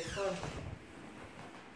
téléphone.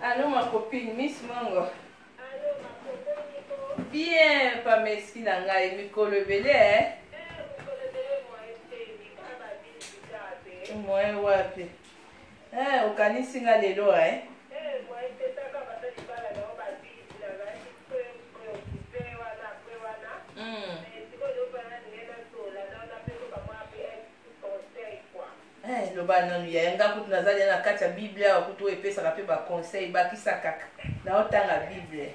Allô, ma copine, Miss Mango. Allô, ma copine. Bien, pas mesquin nangai, Miko le belé, moi, wapi. Ukanisi nga lelo, loba nanu ya nga kutu nazali na kati ya Biblia kutu epesaka pe ba conseil bakisaka na otanga Biblia.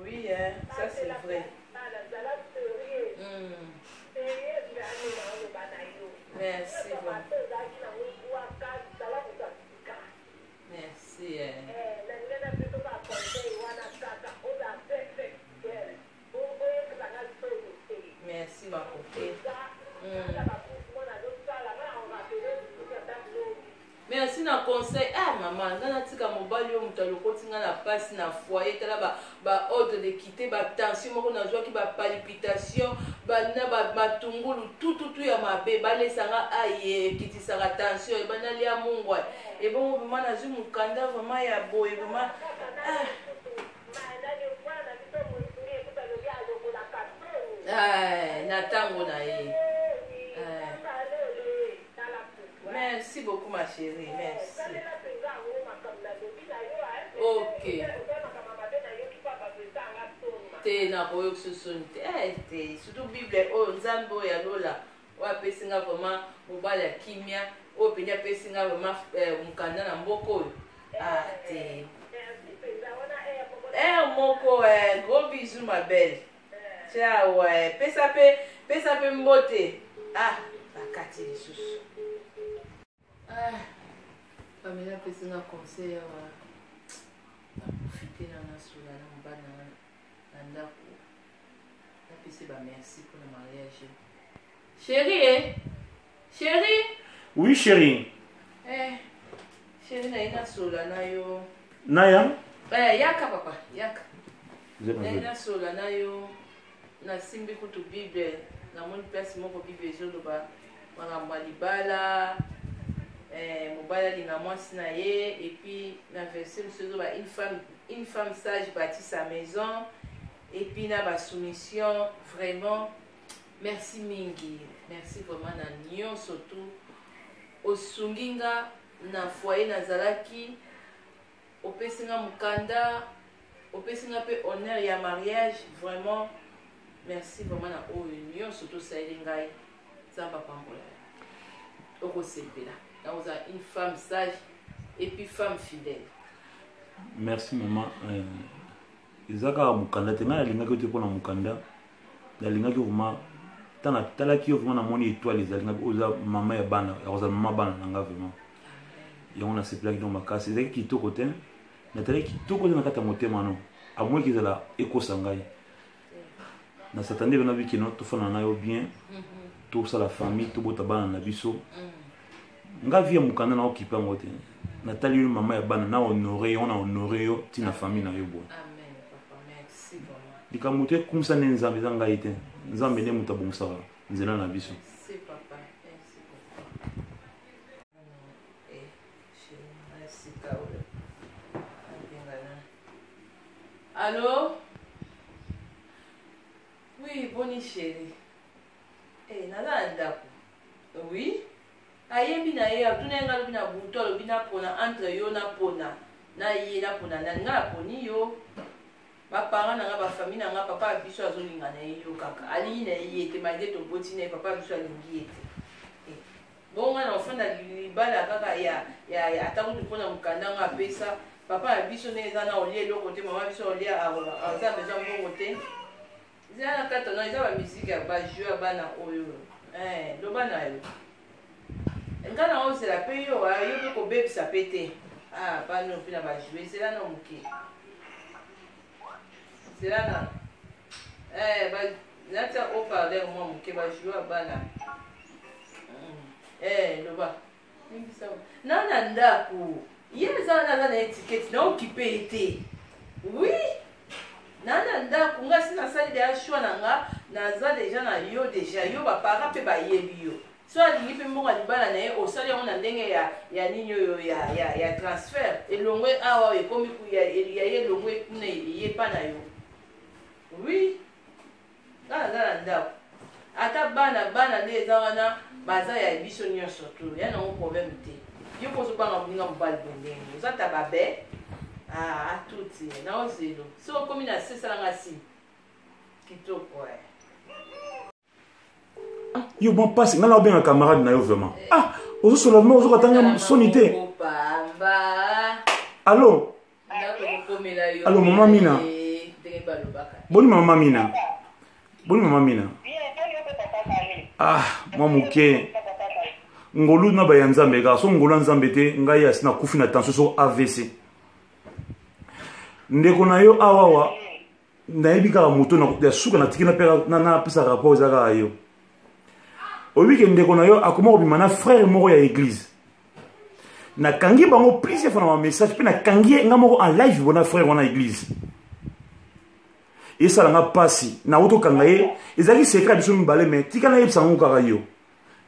Oui, ça c'est vrai. Merci. Merci. Merci ma copine. Merci na conseil. Ah maman, ngana tika mobali yo muta lokoti ngana passe na foyer tala ba ordre de quitter ba tension moko na joie ki ba palpitation ba na ba matungulu tout ya mabe ba lesanga aye kitisanga tension e bana lia mungwa e bon vraiment na zu mukanda vraiment ya boye vraiment na tango na ye. Merci beaucoup ma chérie, merci. Ok. Te na koyo susuni te surtout Bible o nzambo ya lola wa pesinga vraiment mobala kimia o penya pesinga vraiment mukanda na mboko te. Moko gros bisous ma belle. Ciao pesa pe mbote. Bakati lisusu. Pamela pesinga conseil wa profiter na sula na mbana na ndako. Na pesi ba merci pour le mariage. Chérie, chérie. Oui chérie. Chérie na ina sula na yo. Naya? Yaka papa, yaka. Na ina sula na yo. Na simbi kutu Bible na moni place moko Bible ezoloba makambo libala. Mobala linga mwasi na ye et puis na verset monsieur ba une femme sage bâtit sa maison et puis na ba soumission vraiment merci mingi merci vraiment na nyon surtout osunginga na foyer nazalaki opesinga mukanda opesinga pe honneur ya mariage vraiment merci vraiment na nyon surtout ça elingai zamba pambola okosepela. Nous avons une femme sage et puis femme fidèle. Merci maman. Izaka mukanda te na linga ko te pona mukanda. La linga ko vraiment tana tala ki vraiment na moni étoile za linga oza mama ya bana, oza mama bana nanga vraiment. Et on a ces plaques dans ma casse, c'est qui to côté. Na tala ki to côté na kata motema no. A moins qu'ils la éco sangai. Na satande bana bi kino to fona na yo bien. Tout ça la famille, tout bota bana na biso. Nga via mukanda na okipa ngote natali yo mama ya bana na honorer on a honoré yo tina famille na yo bo. Amen papa, merci vraiment. Likamuté kumsa ne nzambe zanga ite nzambe ne muta bonsara nzela na biso. Merci papa, merci beaucoup. Merci kaola. Allô? Oui, bonne chérie. Nala ndako. Oui? Ayembi na ye atuna nga lobina bunto lobina pona entre yo na pona na ye na pona na nga poni yo ba parents na nga ba famille na nga papa biso azolinga na yo kaka ali na ye te mande to boti na papa biso alingi ete bonga na ofanda libala kaka ya atako tupona mukanda nga pesa papa biso ne za na olie loko te mama biso olie aza besoin mbongo te zana kata na za ba musique ya ba jeu bana oyo loba na yo. Ngana on se la paye yo yo ko bebe sa pété pas non plus na ba jouer c'est là non muke c'est là na ba nata o parler moi muke ba jouer bana loba nimbi sawa na ndako eza na étiquette na occupé été. Oui. Nana ndako nga si nasali deja choix na nga naza deja na yo deja yo bapara mpe bayebi yo so alingi mpe mbongo libala na ye osali yango na ndenge ya nini oyo ya transfert elongwe awa ekomi ya ye elongwe kuna eyepa na yo. Oui nga naza na ndako ata bana nde eza wana baza ya biso nyonso to ya nango problème te yo mpo ozobanga moninga mobali bondenge oza ta babe atuti na ozelo so okomi na sesalanga si kitoko yo bon passe nga na obenga camarade na yo vraiment ozosola mo ozokatanga soni te. Allo allo mama Mina boni mama Mina mwa moke ngolu na baya nzambe ka so ngolu nzambe te ngai asina kufi na tension so AVC ndeko na yo awawa nayebi kaka moto na suka na tiki na pesa rapport ezaka yo oyebike ndeko na yo akoma kobima na frère moko ya église nakangi bango plusieurs fois na bamessage mpe nakangi ye nga moko en live bona frère wana église esalanga mpasi nautokanga ye ezalaki sekret biso mibale me tika nayebisa ngo kaka yo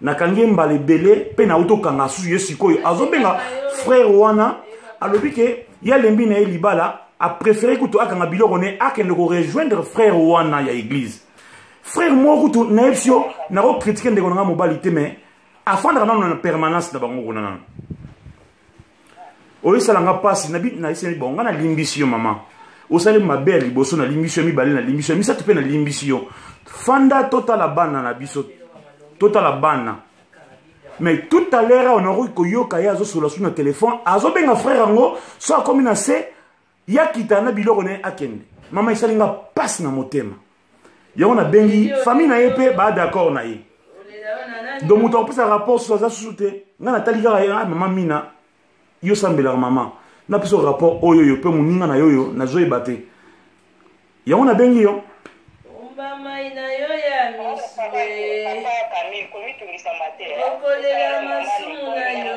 nakangi ye mbala ebele mpe nautokanga susu ye sikoyo azobenga frère wana alobi ke ye alembi na ye libala apréféré kutu akanga biloko ne akende korejoindre frère wana ya église frère moko kutu nayebi yo nakokritike ndeko nanga mobali te me afandaka nano na permanence na bango kuna nano oyesalanga mpasi nayeseli bango nga nalimbisi yo mama osali mabe ya liboso nalimbisi yo mibale nalimbisi yo misato mpe nalimbisi yo fanda totala bana na biso totala bana mais tout à l'heure on akoki koyoka ye azosola su na telefone azobenga frère yango so akomi na se yakita na biloko na ye akende mama esalinga mpasi na motema yango nabengi famille na ye mpe baadaccord na ye donc moto akopesa rapport so aza susu te nga natali kaka ye mama Mina yo sambelaka mama napesa rapport oyoyo mpe moninga na yoyo nazoyeba te yango nabengi yo mai na yo ya miswe okolela masumu na yo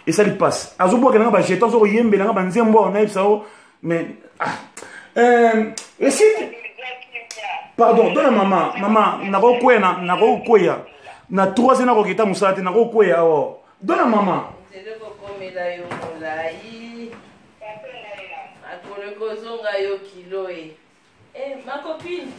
esali mpasi azobwakelanga bajeton azokoyembelanga banzembo awo nayebisa o mais esite pardon dona mama nakokweya na 3 ans nakokita mosala te nakokweya awa dona mama kokomela yo molai akolekozonga yo kilo ma copine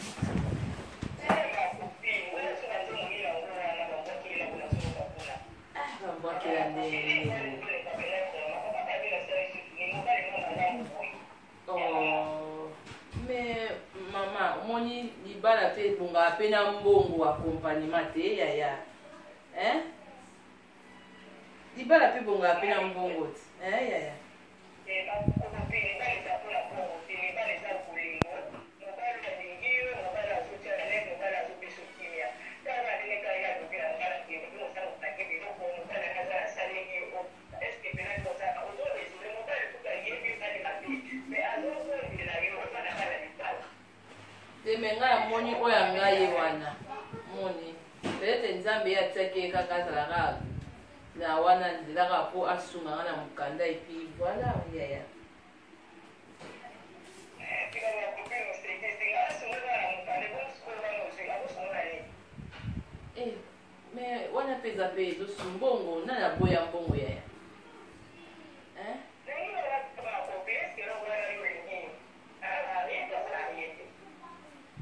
mais mama moni libala pe bonga pe na mbongo accompagnement te yaya libala pe bonga pe na mbongo yaya temenga ya moni oya ngai wana moni peut-être nzambe ya tsake kaka zalaka na wana nzelaka po asunganga na mokanda epi voilà yaya mais wana peza pe ezosumbongo nana boya mbongo yaya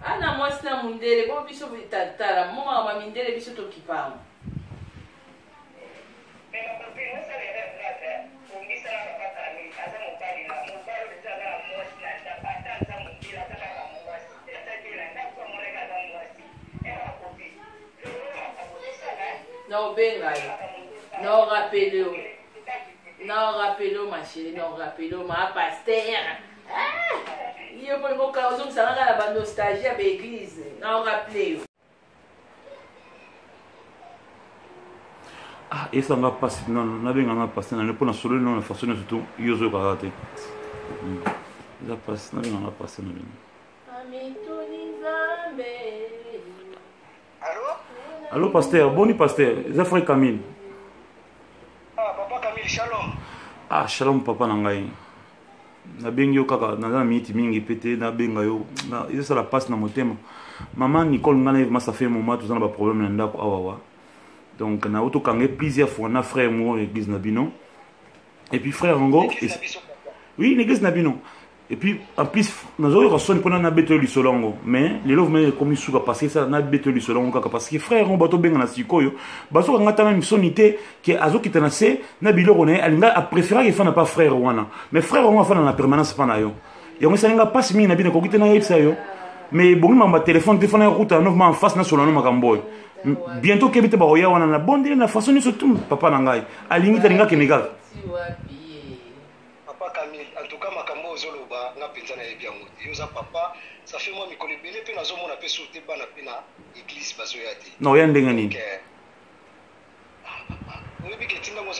ana mwasi na mundele bo biso bitatala moma ma mindele biso tokipama non benga non rappelez ma chérie non rappelez ma pasteur yo pole boka ozomsanga na ba nostalgie ya église non rappelez esanga pasi nabenganga pasi na mpona solo na façon surtout yo ozoyokaka te eza pasi nabenganga pasi na bino allo pasteur boni pasteur eza frère Camille Camille, shalom. Ah, shalom papa nangai. Na bengi yo kaka na minute mingi pété na benga yo. Na ça la passe na motema. Maman Nicole ngana ma ça fait un moment tout ça na problème na ndako awawa. Donc na auto kangé plusieurs fois na frère mo l'église na bino. Et puis frère Ngo oui, l'église na bino. Et puis en plus nous avons reçu pendant na beto li solongo mais les loves mais comme suka passer ça na beto li solongo kaka parce que frère on bato benga na sikoyo baso ngata même sonité que azo kitanase na biloko na alinga a préférer que fa na pas frère wana mais frère on fa na permanence pa na yo et on salinga passe mi na bino ko kitana yebisa yo mais bongi mamba téléphone route novement en face na solano makamboy bientôt que bité ba oya wana na bonde na façon ni surtout papa na ngai alingi talinga kenega Camille, en tout cas, Makambo Zoloba, n'a pas de bien. Yosa papa, ça fait moi, Mikole Bele, puis nous avons pu sauter par la église Bazoyati. Non, rien de gagné. Oui, mais que tu n'as pas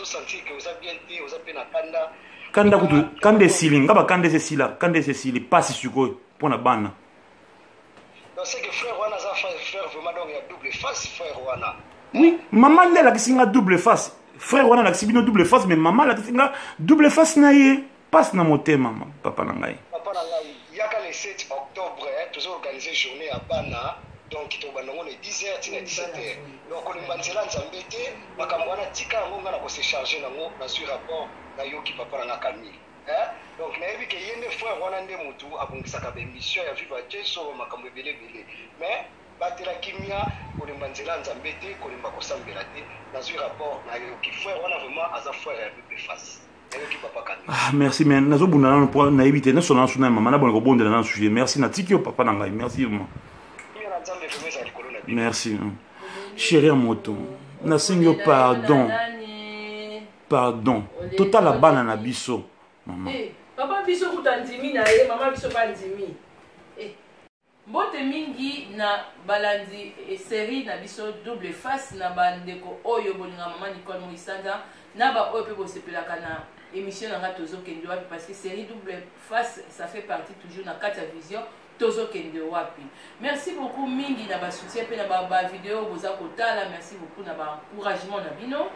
senti que vous avez bien dit, vous avez na kanda. Kanda kutu, kande sili, ngaba kande se sila, kande se sili, passe sur quoi pour la banne. Donc c'est que frère Wana, ça frère vraiment donc il y a double face, frère Wana. Oui, maman là qui singa double face. Frère wana la double face mais maman la tinga double face na ye passe na moté maman papa nangai papa nangai yaka le 7 octobre toujours organiser journée à Bana donc to banongo le 10h tina 17h donc on mbanzela nzambete makambo na tika ngonga na ko se charger nango na sur rapport na yoki papa nanga Camille donc na yebi ke yende frère wana nde mutu abongisaka ba émission ya Viva Jesu makambo belé mais batela kimia kolimba nzela nzambete kolimba kosambela te na ce rapport na yoki frère wana vraiment aza frère ya double face yoki papa Camille. Ah merci mais nazo bunda na pour na éviter na sona sona maman na bongo bondela na sujet merci na tikio papa na ngai merci maman merci chérie moto na singyo pardon total la bana na biso maman papa biso kutandimi na ye maman biso bandimi mbote mingi na balandi série na biso double face na bandeko oyo bolinga maman Nicole Moisanda na ba oyo pe bosepelaka na émission na tozo kende wapi parce que série double face ça fait partie toujours na Kata Vision tozo kende wapi. Merci beaucoup mingi na ba soutien pe na ba vidéo boza kotala, merci beaucoup na ba encouragement na bino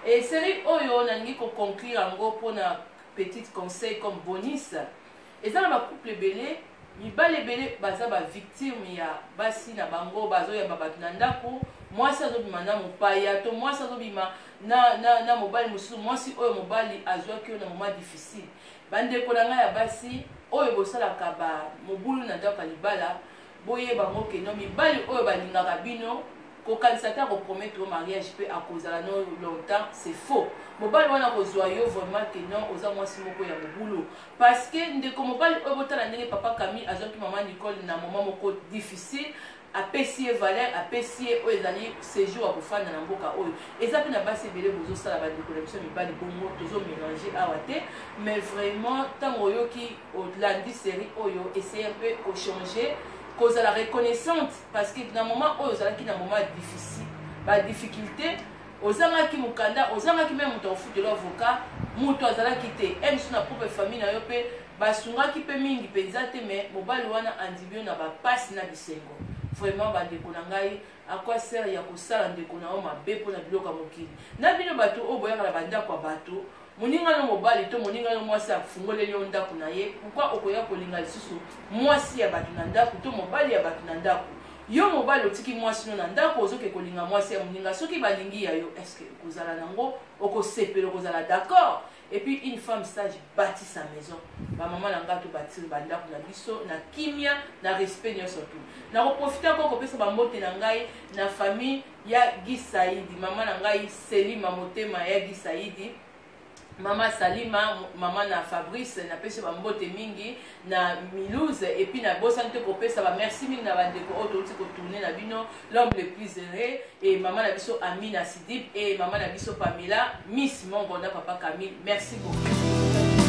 et série oyo na ngi ko conclure ngo pona petit conseil comme bonus et ça na ba couple belé mibale belé baza ba victime ya basi na bango bazo ya babatu na ndako mwasi azobima na mopaya to mwasi azobima na mobali mususu mwasi oyo mobali azwaki na moment difficile bandeko na ngai ya basi oyo bosalaka ba mobulu na ndako libala boyeba ngo ke no mibali oyo balingaka bino kokanisa ta compromettre au mariage pe akozala no longtemps c'est faux mobali wana kozwa yo vraiment que non oza mwasi moko ya mobulu parce que ndeko mobali oyo botala ndenge papa Camille azwaki maman Nicole na moment moko difficile apesi valeur apesi oyo ezali séjour ya kofanda na mboka oyo eza pe na basi ebele bozosala bandeko na biso mibali bongo tozomélange awa te mais vraiment ntango oyoki olandi série oyo essaye un peu kochanger kozala reconnaissante parce que na moment oyo ozalaki na moment difficile ba difficulté ozangaki mukanda ozangaki même moto ofutela avocat moto azalaki te emso na propre famille na yo pe basungaki pe mingi penza te mais mobali wana andibio na bapasi na bisengo vraiment bandeko na ngai à quoi sert ya kosala ndeko na o mabe mpona biloko ya mokili na bino bato oyo boyaka na bandako ya bato moninga no mobali to moninga no mwasi afungoleli yo ndako na ye pourquoi okoya kolinga lisusu mwasi ya bato na ndako to mobali ya bato na ndako yo mobali otiki mwasi no na ndako ozoke kolinga mwasi ya moninga soki balingi ya yo est-ce que okozala nango okosepela okozala d'accord et puis une femme sage bâtit sa maison ba maman na ngato bâtir bandako na biso na kimia na respect nyonso tu na koprofita ko kopesa ba mbote na ngai na famille ya Guy Saidi maman na ngai Selima Motema ya Guy Saidi Mama Salima, maman na Fabrice, na pese ba mbote mingi na Milouze et puis na bosante ko pesa ba merci mingi na bandeko auto ko tourner na bino l'homme le plus heureux et maman na biso Amina Sidib et maman na biso Pamela Miss Mongonda papa Camille. Merci beaucoup.